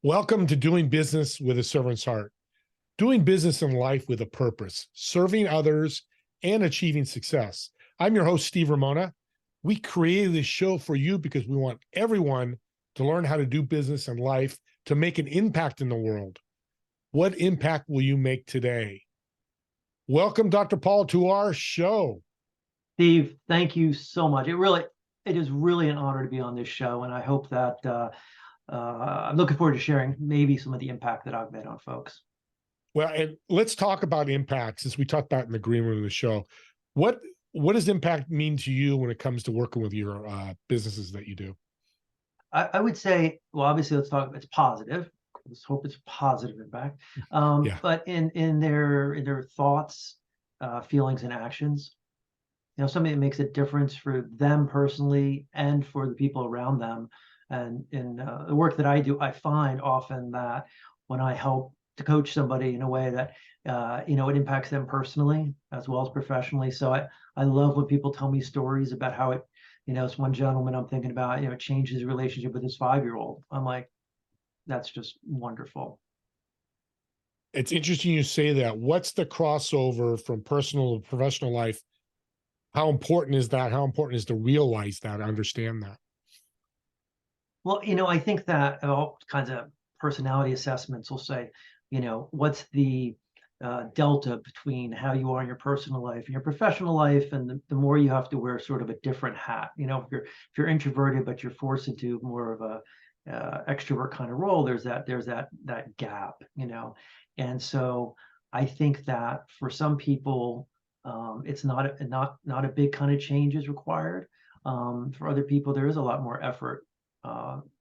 Welcome to Doing Business with a Servant's Heart. Doing business in life with a purpose, serving others, and achieving success. I'm your host, Steve Ramona. We created this show for you because we want everyone to learn how to do business in life to make an impact in the world. What impact will you make today? Welcome, Dr. Paul, to our show. Steve, thank you so much. It is really an honor to be on this show, and I hope that I'm looking forward to sharing maybe some of the impact that I've made on folks. Well, and let's talk about impact, since we talked about in the green room of the show. What does impact mean to you when it comes to working with your businesses that you do? I would say, well, obviously, let's talk. It's positive. Let's hope it's positive impact. Yeah. But in their thoughts, feelings, and actions, something that makes a difference for them personally and for the people around them. And in the work that I do, I find often that when I help to coach somebody in a way that it impacts them personally as well as professionally. So I love when people tell me stories about how it, it's one gentleman I'm thinking about, changed his relationship with his 5-year-old. I'm like, that's just wonderful. It's interesting you say that. What's the crossover from personal to professional life? How important is that? How important is to realize that, understand that? Well, I think that all kinds of personality assessments will say, what's the delta between how you are in your personal life and your professional life, and the more you have to wear sort of a different hat. If you're introverted but you're forced into more of a extrovert kind of role, there's that gap. And so I think that for some people, it's not a big kind of change is required. For other people, there is a lot more effort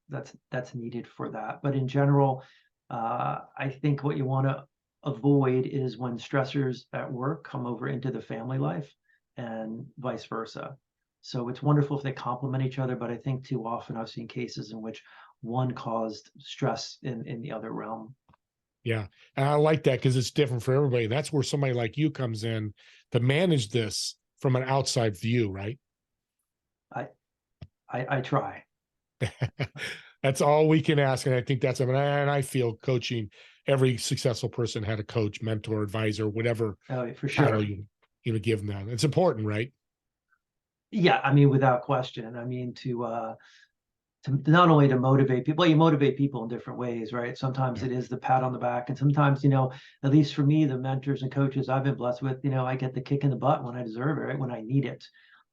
that's needed for that. But in general, I think what you want to avoid is when stressors at work come over into the family life and vice versa. So it's wonderful if they complement each other, but I think too often I've seen cases in which one caused stress in the other realm. Yeah. And I like that because it's different for everybody. That's where somebody like you comes in to manage this from an outside view, right? I try. That's all we can ask. And I think and I feel coaching, every successful person had a coach, mentor, advisor, whatever For sure. title you give them. It's important, right? Yeah, I mean, without question. I mean, to not only to motivate people, you motivate people in different ways, right? Sometimes it is the pat on the back, and sometimes, at least for me, the mentors and coaches I've been blessed with, I get the kick in the butt when I deserve it, right? When I need it.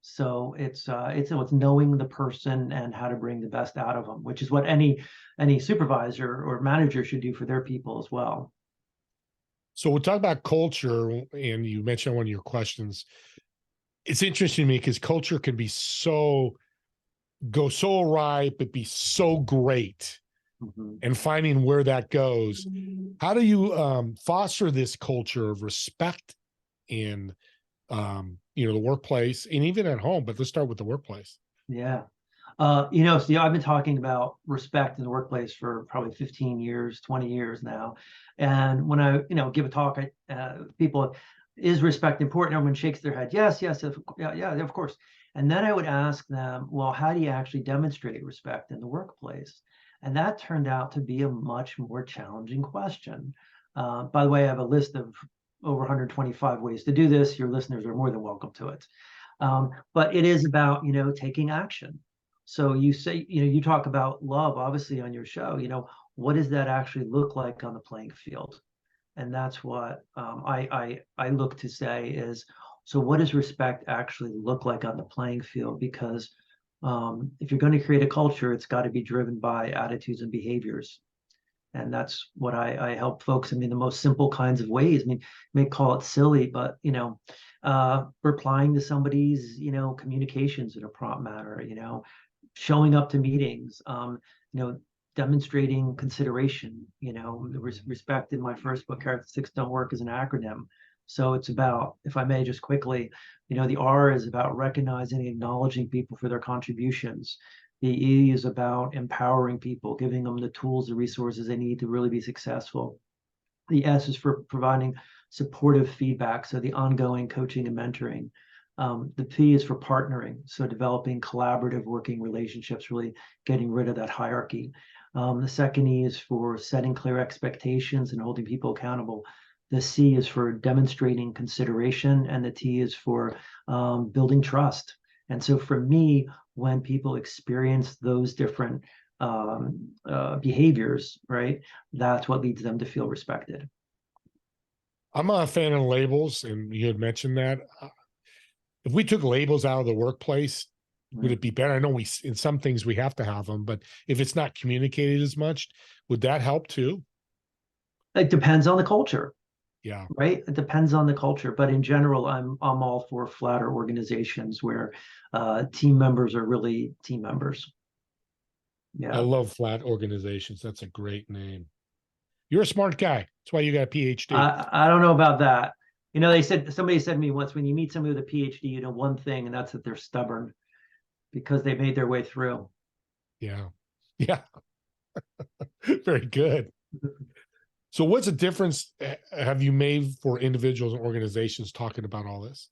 So it's knowing the person and how to bring the best out of them, which is what any supervisor or manager should do for their people as well. So we'll talk about culture, and you mentioned one of your questions. It's interesting to me because culture can be go so awry, but be so great. Mm-hmm. And finding where that goes. Mm-hmm. How do you foster this culture of respect in the workplace and even at home? But let's start with the workplace. Yeah. Steve, I've been talking about respect in the workplace for probably 15 years, 20 years now. And when I, give a talk, people, is respect important? Everyone shakes their head. Yes, yeah, of course. And then I would ask them, well, how do you actually demonstrate respect in the workplace? And that turned out to be a much more challenging question. By the way, I have a list of over 125 ways to do this. Your listeners are more than welcome to it. But it is about, taking action. So you say, you talk about love, obviously, on your show. What does that actually look like on the playing field? And that's what I look to say is, so what does respect actually look like on the playing field? Because if you're going to create a culture, it's got to be driven by attitudes and behaviors. And that's what I help folks. I mean, the most simple kinds of ways. I mean, you may call it silly, but, replying to somebody's, communications in a prompt manner, showing up to meetings, demonstrating consideration, respect in my first book, Characteristics Don't Work, is an acronym. So it's about, if I may just quickly, the R is about recognizing and acknowledging people for their contributions. The E is about empowering people, giving them the tools, the resources they need to really be successful. The S is for providing supportive feedback, so the ongoing coaching and mentoring. The P is for partnering, so developing collaborative working relationships, really getting rid of that hierarchy. The second E is for setting clear expectations and holding people accountable. The C is for demonstrating consideration, and the T is for building trust. And so for me, when people experience those different behaviors, right, that's what leads them to feel respected. I'm a fan of labels, and you had mentioned that. If we took labels out of the workplace, would it be better? I know we, in some things we have to have them, but if it's not communicated as much, would that help too? It depends on the culture, Yeah. right? It depends on the culture, but in general, I'm all for flatter organizations where team members are really team members. I Yeah. love flat organizations. That's a great name. You're a smart guy. That's why you got a PhD. I don't know about that. You know, somebody said to me once, when you meet somebody with a PhD, you know one thing, and that's that they're stubborn because they made their way through. Yeah. Yeah. Very good. So what's the difference have you made for individuals and organizations talking about all this?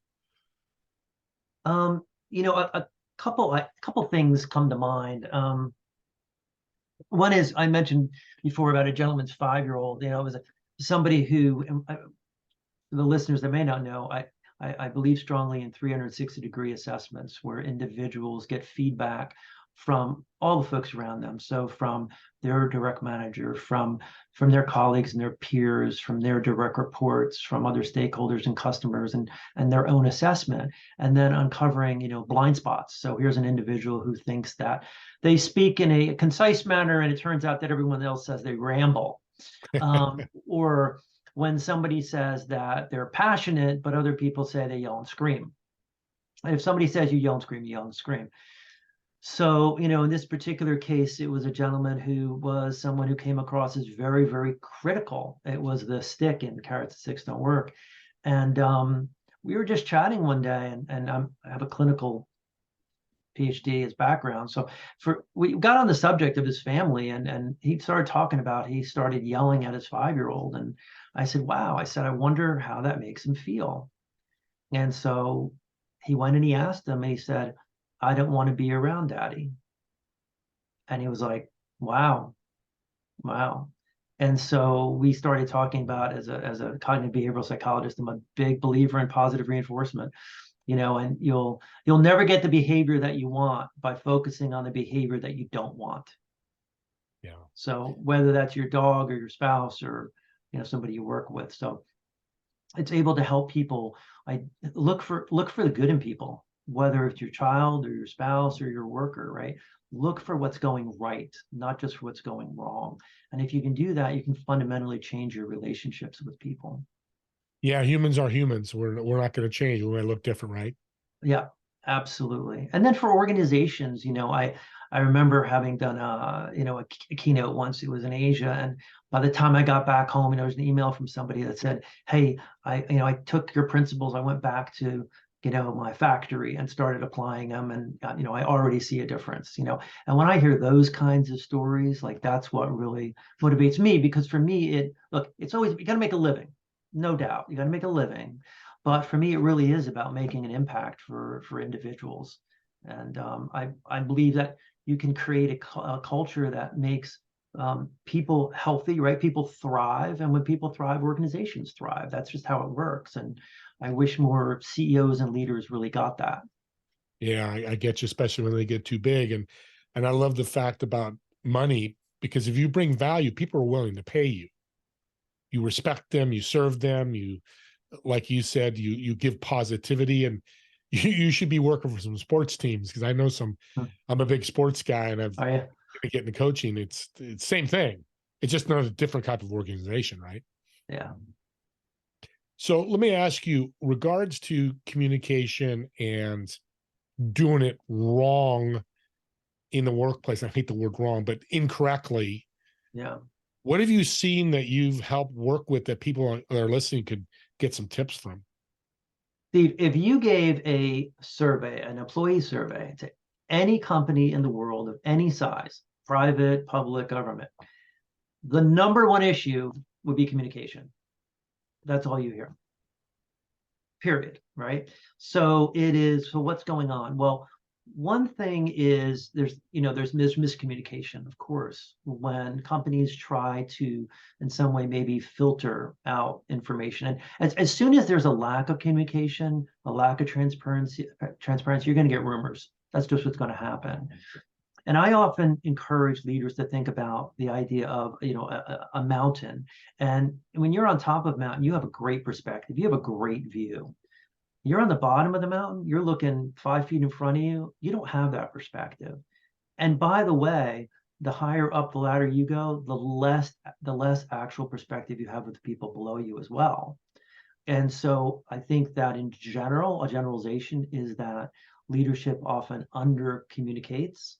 You know, a couple things come to mind. One is I mentioned before about a gentleman's 5-year-old. You know, it was somebody who, the listeners that may not know, I believe strongly in 360-degree assessments where individuals get feedback from all the folks around them. So from their direct manager, from their colleagues and their peers, from their direct reports, from other stakeholders and customers, and their own assessment, and then uncovering, you know, blind spots. So here's an individual who thinks that they speak in a concise manner, and it turns out that everyone else says they ramble. Or when somebody says that they're passionate, but other people say they yell and scream. And if somebody says you yell and scream, you yell and scream. So, you know, in this particular case, it was a gentleman who was someone who came across as very, very critical. It was the stick in carrots and sticks don't work. And we were just chatting one day, and I have a clinical PhD as background. So we got on the subject of his family, and he started talking about, he started yelling at his 5-year-old. And I said, wow, I said, I wonder how that makes him feel. And so he went and he asked him, and he said, I don't want to be around daddy. And he was like, wow, wow. And so we started talking about, as a cognitive behavioral psychologist, I'm a big believer in positive reinforcement, you know, and you'll never get the behavior that you want by focusing on the behavior that you don't want. Yeah. So whether that's your dog or your spouse or, you know, somebody you work with. So it's able to help people. I look for the good in people, whether it's your child or your spouse or your worker, right? Look for what's going right, not just for what's going wrong. And if you can do that, you can fundamentally change your relationships with people. Yeah, humans are humans. We're not going to change. We might look different, right? Yeah, absolutely. And then for organizations, you know, I remember having done you know, a keynote once. It was in Asia, and by the time I got back home, there was an email from somebody that said, "Hey, I took your principles. I went back to, you know, my factory and started applying them, and you know, I already see a difference." You know, and when I hear those kinds of stories, like that's what really motivates me, because for me, it's always, you got to make a living, no doubt. You got to make a living. But for me, it really is about making an impact for individuals. And I believe that you can create a culture that makes people healthy, right? People thrive. And when people thrive, organizations thrive. That's just how it works. And I wish more CEOs and leaders really got that. Yeah, I get you, especially when they get too big. And I love the fact about money, because if you bring value, people are willing to pay you. You respect them, you serve them, you, like you said, you give positivity, and you should be working for some sports teams, because I know some. I'm a big sports guy, and I've Oh, yeah. been getting into coaching. It's same thing. It's just another different type of organization, right? Yeah. So let me ask you, regards to communication and doing it wrong in the workplace. I hate the word wrong, but incorrectly. Yeah. What have you seen that you've helped work with that people that are listening could get some tips from? Steve, if you gave a survey, an employee survey, to any company in the world of any size, private, public, government, the number one issue would be communication. That's all you hear. period, right? So it is, so what's going on? Well, one thing is there's miscommunication, of course, when companies try to in some way maybe filter out information. And as soon as there's a lack of communication, a lack of transparency, you're going to get rumors. That's just what's going to happen. And I often encourage leaders to think about the idea of, a mountain. And when you're on top of a mountain, you have a great perspective. You have a great view. You're on the bottom of the mountain, you're looking 5 feet in front of you, you don't have that perspective. And by the way, the higher up the ladder you go, the less actual perspective you have with the people below you as well. And so I think that in general, a generalization is that leadership often under communicates.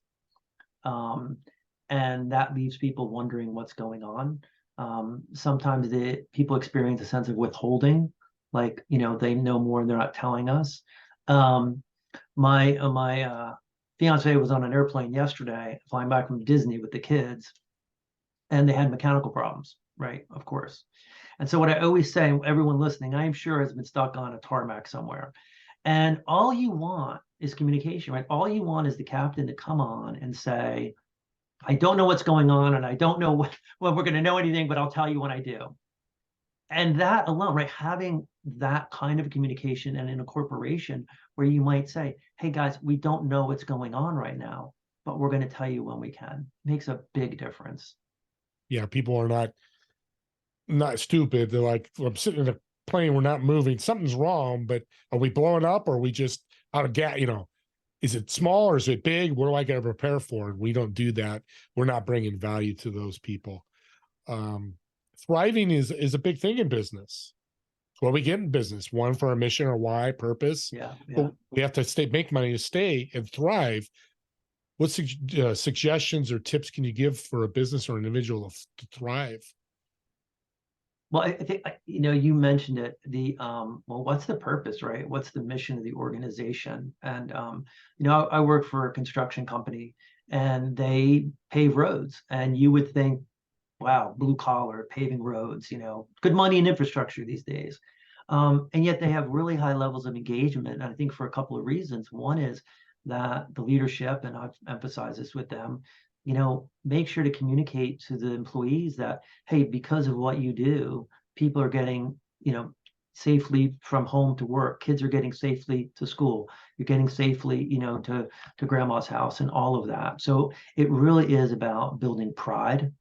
And that leaves people wondering what's going on. Sometimes people experience a sense of withholding, like, they know more and they're not telling us. My fiance was on an airplane yesterday, flying back from Disney with the kids, and they had mechanical problems, right? Of course. And so what I always say, everyone listening, I am sure has been stuck on a tarmac somewhere. And all you want is communication, right? All you want is the captain to come on and say, I don't know what's going on, and I don't know when we're going to know anything, but I'll tell you when I do. And that alone, right? Having that kind of communication, and in a corporation where you might say, hey guys, we don't know what's going on right now, but we're going to tell you when we can, makes a big difference. Yeah, people are not stupid. They're like, I'm sitting in a plane, we're not moving, something's wrong, but are we blowing up, or are we just out of gas? Is it small or is it big? What do I got to prepare for? We don't do that. We're not bringing value to those people. Thriving is a big thing in business. It's what we get in business. One, for our mission or why, purpose. Yeah. But we have to make money to stay and thrive. What suggestions or tips can you give for a business or an individual to thrive? Well, I think, you mentioned it, well, what's the purpose, right? What's the mission of the organization? And, I work for a construction company, and they pave roads, and you would think, wow, blue collar paving roads, good money in infrastructure these days. And yet they have really high levels of engagement. And I think for a couple of reasons. One is that the leadership, and I've emphasized this with them, make sure to communicate to the employees that, hey, because of what you do, people are getting, safely from home to work. Kids are getting safely to school. You're getting safely, to grandma's house, and all of that. So it really is about building pride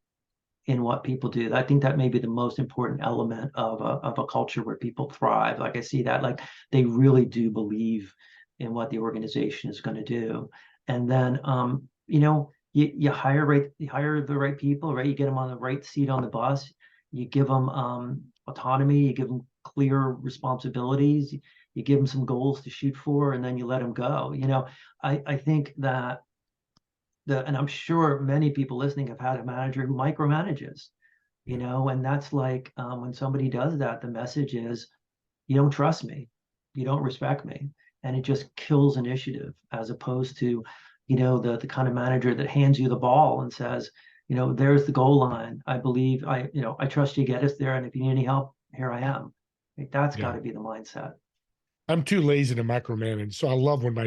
in what people do. I think that may be the most important element of a culture where people thrive. Like I see that, like they really do believe in what the organization is going to do. And then, you hire the right people, right? You get them on the right seat on the bus. You give them autonomy. You give them clear responsibilities. You give them some goals to shoot for, and then you let them go. I think that and I'm sure many people listening have had a manager who micromanages, and that's like, when somebody does that, the message is, you don't trust me, you don't respect me, and it just kills initiative, as opposed to, the kind of manager that hands you the ball and says, there's the goal line. I believe I trust you, get us there, and if you need any help, here I am. Like, that's got to be the mindset. I'm too lazy to micromanage, so I love when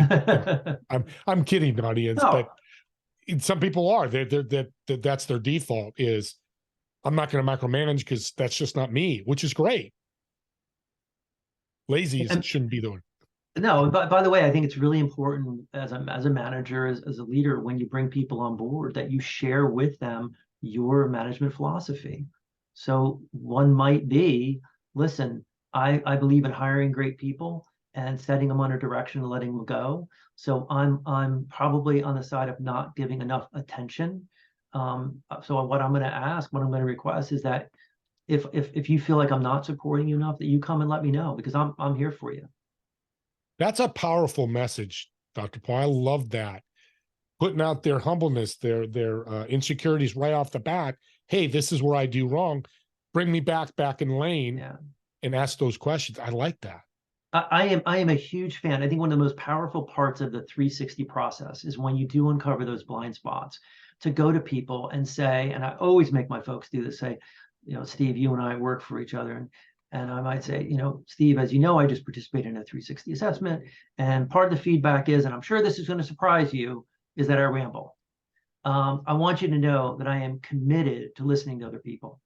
I'm kidding, audience, No. but some people are. That's their default is, I'm not going to micromanage because that's just not me, which is great. Lazy shouldn't be the one. No, but by the way, I think it's really important as a manager, as a leader, when you bring people on board, that you share with them your management philosophy. So one might be, listen, I believe in hiring great people and setting them on a direction and letting them go. So I'm probably on the side of not giving enough attention. So what I'm going to request is that if you feel like I'm not supporting you enough, that you come and let me know, because I'm here for you. That's a powerful message, Dr. Paul. I love that. Putting out their humbleness, their insecurities right off the bat. Hey, this is where I do wrong. Bring me back in lane, and ask those questions. I like that. I am a huge fan. I think one of the most powerful parts of the 360 process is when you do uncover those blind spots, to go to people and say, and I always make my folks do this, say, Steve, you and I work for each other, and And I might say, Steve, as you know, I just participated in a 360 assessment. And part of the feedback is, and I'm sure this is going to surprise you, is that I ramble. I want you to know that I am committed to listening to other people.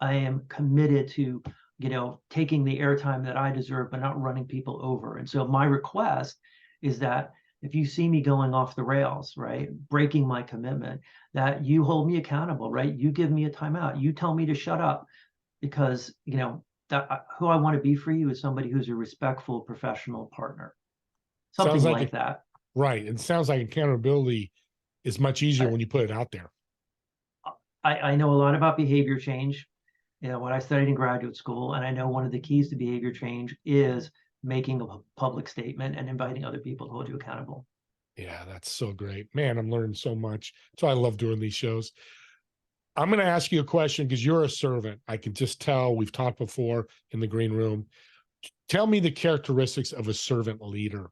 I am committed to, taking the airtime that I deserve, but not running people over. And so my request is that if you see me going off the rails, right, breaking my commitment, that you hold me accountable, right? You give me a timeout. You tell me to shut up, because, who I want to be for you is somebody who's a respectful professional partner, something Sounds like like it, that. right. It sounds like accountability is much easier when you put it out there. I know a lot about behavior change, what I studied in graduate school, and I know one of the keys to behavior change is making a public statement and inviting other people to hold you accountable. Yeah, that's so great. Man, I'm learning so much. So I love doing these shows. I'm going to ask you a question because you're a servant. I can just tell. We've talked before in the green room. Tell me the characteristics of a servant leader.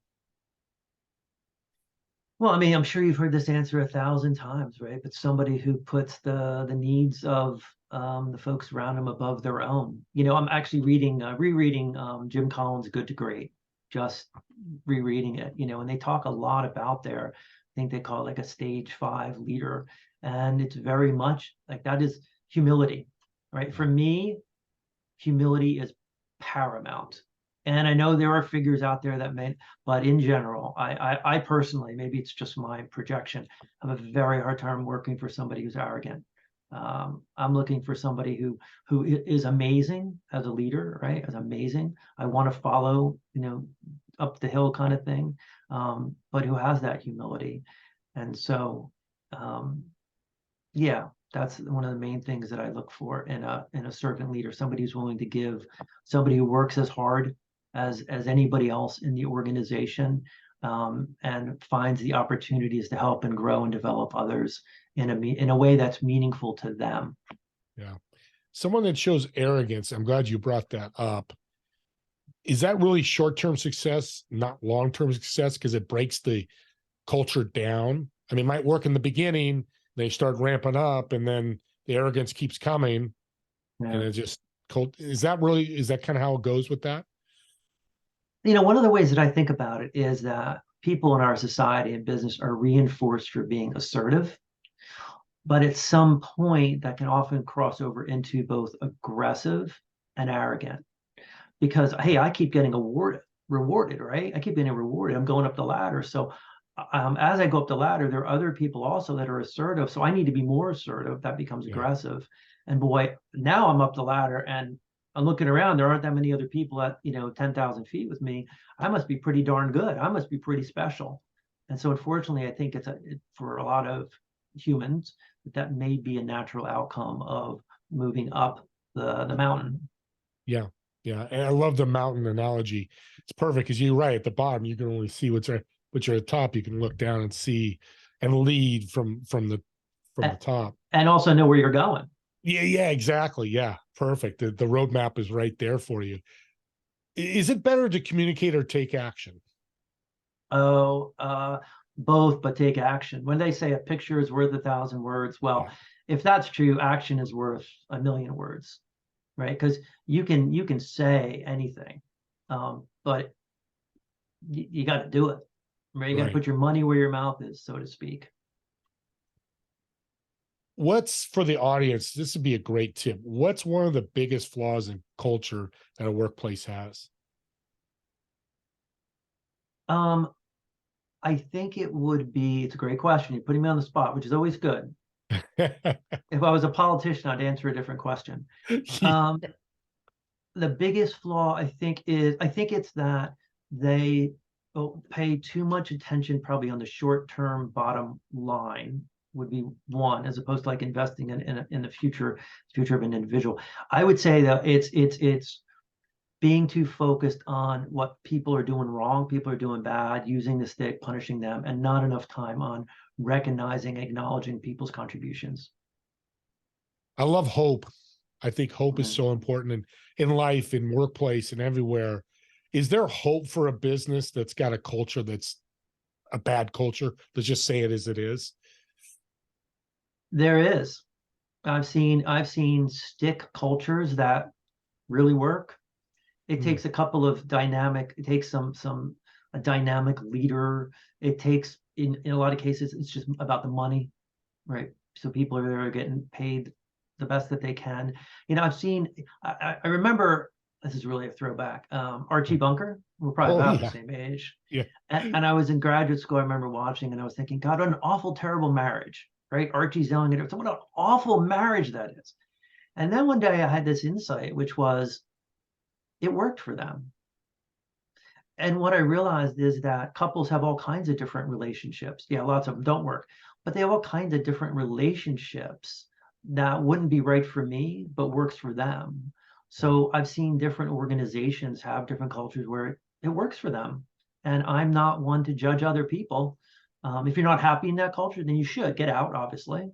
Well, I mean, I'm sure you've heard this answer 1,000 times, right? But somebody who puts the needs of the folks around them above their own. I'm actually rereading Jim Collins' Good to Great, just rereading it. And they talk a lot about I think they call it like a stage 5 leader, and it's very much like that is humility, right? For me, humility is paramount. And I know there are figures out there that may, but in general, I personally, maybe it's just my projection, have a very hard time working for somebody who's arrogant. I'm looking for somebody who is amazing as a leader, right? As amazing. I want to follow, up the hill kind of thing, but who has that humility. And so, yeah, that's one of the main things that I look for in a servant leader, somebody who's willing to give, somebody who works as hard as anybody else in the organization, and finds the opportunities to help and grow and develop others in a way that's meaningful to them. Yeah. Someone that shows arrogance, I'm glad you brought that up. Is that really short-term success, not long-term success? Because it breaks the culture down. I mean, it might work in the beginning, they start ramping up, and then the arrogance keeps coming, and Yeah. it just is that kind of how it goes with that? One of the ways that I think about it is that people in our society and business are reinforced for being assertive, but at some point that can often cross over into both aggressive and arrogant. Because hey, I keep getting rewarded, right? I keep getting rewarded. I'm going up the ladder. So as I go up the ladder, there are other people also that are assertive. So I need to be more assertive. That becomes Yeah. aggressive. And boy, now I'm up the ladder and I'm looking around. There aren't that many other people at 10,000 feet with me. I must be pretty darn good. I must be pretty special. And so unfortunately, I think for a lot of humans that may be a natural outcome of moving up the mountain. Yeah. Yeah. And I love the mountain analogy. It's perfect because you're right at the bottom. You can only see what's right, but you're at the top. You can look down and see and lead from the top. And also know where you're going. Yeah. Yeah. Exactly. Yeah. Perfect. The roadmap is right there for you. Is it better to communicate or take action? Oh, both, but take action. When they say a picture is worth 1,000 words, well, Yeah. if that's true, action is worth 1,000,000 words, right? Because you can say anything, but you got to do it, right? You got to Right. put your money where your mouth is, so to speak. What's for the audience? This would be a great tip. What's one of the biggest flaws in culture that a workplace has? Um, I think it would be. It's a great question. You're putting me on the spot, which is always good. If I was a politician, I'd answer a different question. Um, the biggest flaw I think it's that they pay too much attention probably on the short-term bottom line would be one, as opposed to like investing in the future of an individual. I would say that it's being too focused on what people are doing wrong, people are doing bad, using the stick, punishing them, and not enough time on recognizing, acknowledging people's contributions. I love hope. I think hope is Mm. so important in life, in workplace, and everywhere. Is there hope for a business that's got a culture that's a bad culture? Let's just say it as it is. There is. I've seen stick cultures that really work. It Mm. takes a couple of it takes a dynamic leader. It takes, in a lot of cases, it's just about the money, right? So people are getting paid the best that they can. I've seen, I remember, this is really a throwback, Archie Bunker. We're probably Oh about the yeah, same age. yeah. And I was in graduate school, I remember watching, and I was thinking, God, what an awful, terrible marriage, right? Archie's yelling at her. So what an awful marriage that is. And then one day I had this insight, which was, it worked for them. And what I realized is that couples have all kinds of different relationships. Yeah, lots of them don't work, but they have all kinds of different relationships that wouldn't be right for me, but works for them. So I've seen different organizations have different cultures where it works for them. And I'm not one to judge other people. If you're not happy in that culture, then you should get out, obviously.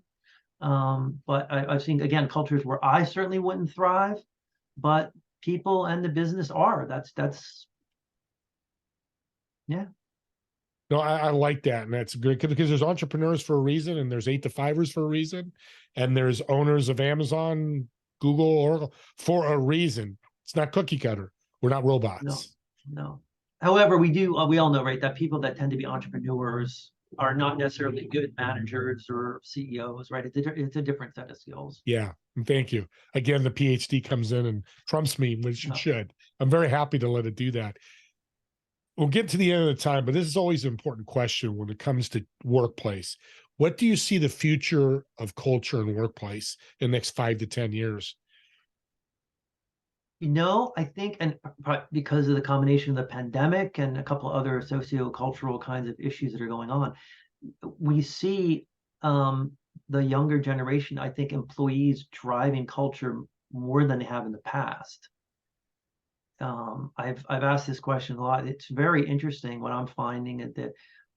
But I've seen, again, cultures where I certainly wouldn't thrive, but people and the business are. That's yeah. No, I like that, and that's good because there's entrepreneurs for a reason, and there's 8 to 5ers for a reason, and there's owners of Amazon, Google, Oracle for a reason. It's not cookie cutter. We're not No, robots. no. However, we all know, right, that people that tend to be entrepreneurs are not necessarily good managers or CEOs, right? It's a different set of skills. Yeah, and thank you again. The PhD comes in and trumps me, which it No. should. I'm very happy to let it do that. We'll get to the end of the time, but this is always an important question when it comes to workplace. What do you see the future of culture and workplace in the next 5 to 10 years? I think, and because of the combination of the pandemic and a couple other socio-cultural kinds of issues that are going on, we see the younger generation, I think, employees driving culture more than they have in the past. I've asked this question a lot. It's very interesting what I'm finding is that,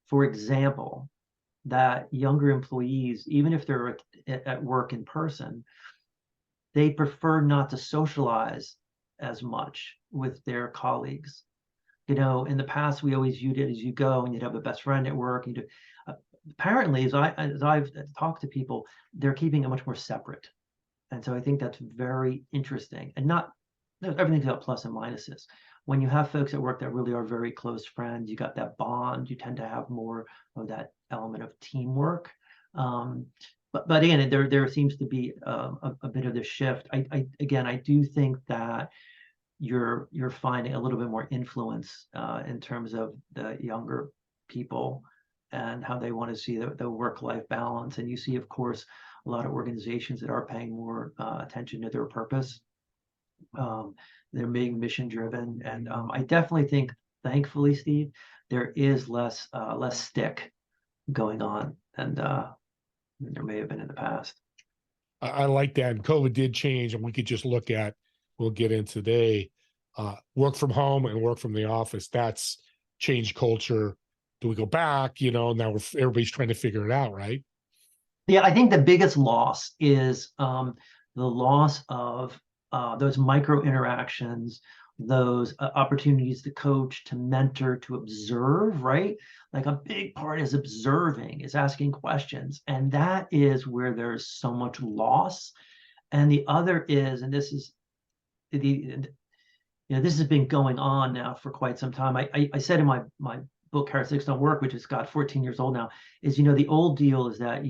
for example, that younger employees, even if they're at work in person, they prefer not to socialize as much with their colleagues. In the past, we always viewed it as you go and you'd have a best friend at work. Apparently, as I've talked to people, they're keeping it much more separate. And so I think that's very interesting. And not everything's got plus and minuses. When you have folks at work that really are very close friends, you got that bond, you tend to have more of that element of teamwork. But again, there seems to be a bit of this shift. I do think that you're finding a little bit more influence in terms of the younger people and how they want to see the work-life balance. And you see, of course, a lot of organizations that are paying more attention to their purpose. They're being mission driven, and I definitely think, thankfully, Steve, there is less stick going on than there may have been in the past. I like that. And COVID did change, and we could just look at, we'll get into today, work from home and work from the office. That's changed culture. Do we go back? Now everybody's trying to figure it out, right? Yeah, I think the biggest loss is the loss of those micro interactions, those opportunities to coach, to mentor, to observe, right? Like a big part is observing, is asking questions. And that is where there's so much loss. And the other is, and this is this has been going on now for quite some time. I said in my book, Characteristics Don't Work, which is, God, 14 years old now, is, the old deal is that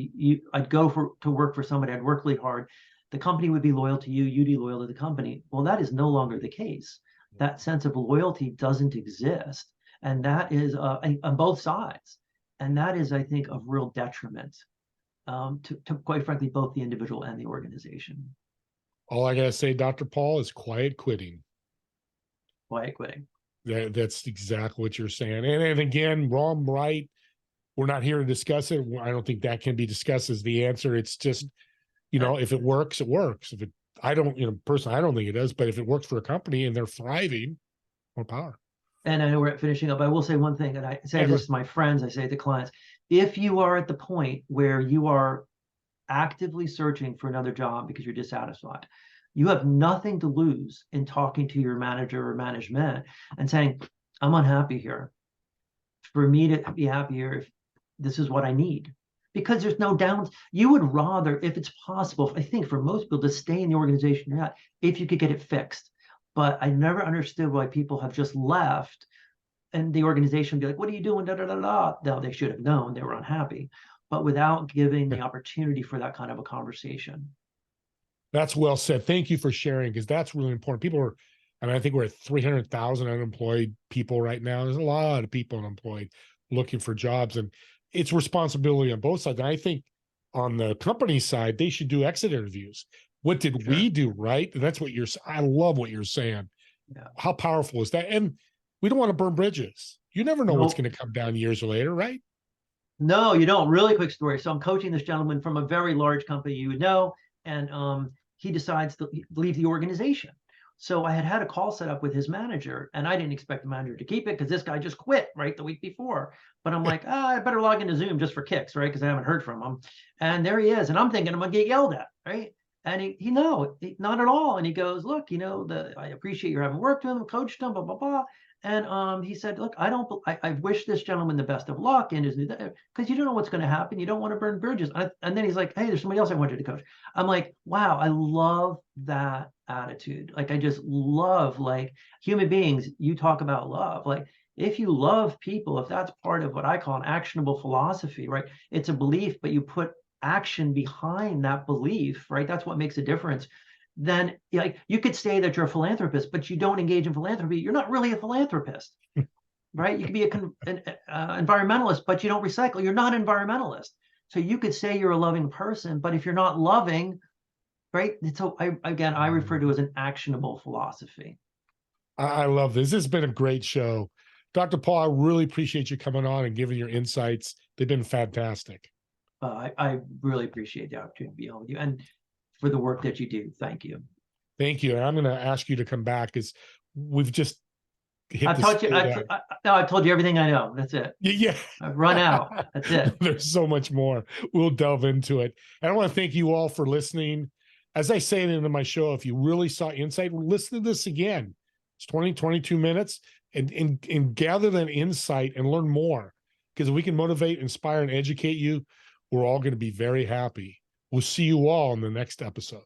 I'd go to work for somebody, I'd work really hard. The company would be loyal to you, you'd be loyal to the company. Well, that is no longer the case. That sense of loyalty doesn't exist. And that is on both sides. And that is, I think, of real detriment to, quite frankly, both the individual and the organization. All I got to say, Dr. Paul, is quiet quitting. Quiet quitting. That's exactly what you're saying. And again, wrong, right. We're not here to discuss it. I don't think that can be discussed as the answer. It's just, if it works, it works. If it, I don't, personally, I don't think it does, but if it works for a company and they're thriving, more power. And I know we're finishing up. I will say one thing, and I say this to my friends, I say to clients, if you are at the point where you are actively searching for another job because you're dissatisfied, you have nothing to lose in talking to your manager or management and saying, I'm unhappy here. For me to be happier, if this is what I need. Because there's no downs. You would rather, if it's possible, I think for most people, to stay in the organization you're at if you could get it fixed. but I never understood why people have just left and the organization be like, what are you doing? Da, da, da, da. No, they should have known they were unhappy, but without giving the opportunity for that kind of a conversation. That's well said. Thank you for sharing, because that's really important. People are, I mean, I think we're at 300,000 unemployed people right now. There's a lot of people unemployed looking for jobs, and it's responsibility on both sides. And I think on the company side, they should do exit interviews. What did we do right? And that's what you're, I love what you're saying. Yeah. How powerful is that? And we don't want to burn bridges. You never know what's Nope. going to come down years later, right? No, you don't. Really quick story. So I'm coaching this gentleman from a very large company you would know, and he decides to leave the organization. So I had a call set up with his manager, and I didn't expect the manager to keep it because this guy just quit right the week before. But I'm like, I better log into Zoom just for kicks, right? Because I haven't heard from him. And there he is, and I'm thinking I'm gonna get yelled at, right? And not at all. And he goes, look, I appreciate your having worked with him, coached him, blah blah blah. And he said, look, I wish this gentleman the best of luck in his new, because you don't know what's going to happen. You don't want to burn bridges. And then he's like, hey, there's somebody else I want you to coach. I'm like, wow, I love that attitude. Like, I just love, like, human beings, you talk about love. Like, if you love people, if that's part of what I call an actionable philosophy, right? It's a belief, but you put action behind that belief, right? That's what makes a difference. Then, like, you could say that you're a philanthropist, but you don't engage in philanthropy. You're not really a philanthropist, right? You could be an environmentalist, but you don't recycle. You're not an environmentalist. So you could say you're a loving person, but if you're not loving, right? So I refer to as an actionable philosophy. I love this. This has been a great show. Dr. Paul, I really appreciate you coming on and giving your insights. They've been fantastic. I really appreciate the opportunity to be on with you and for the work that you do. Thank you. Thank you. And I'm going to ask you to come back, because we've just hit I've this. taught you. I've told you everything I know. That's it. Yeah. I've run out. That's it. There's so much more. We'll delve into it. And I want to thank you all for listening. As I say at the end of my show, if you really saw insight, listen to this again. It's 22 minutes, and gather that insight and learn more. Because if we can motivate, inspire, and educate you, we're all going to be very happy. We'll see you all in the next episode.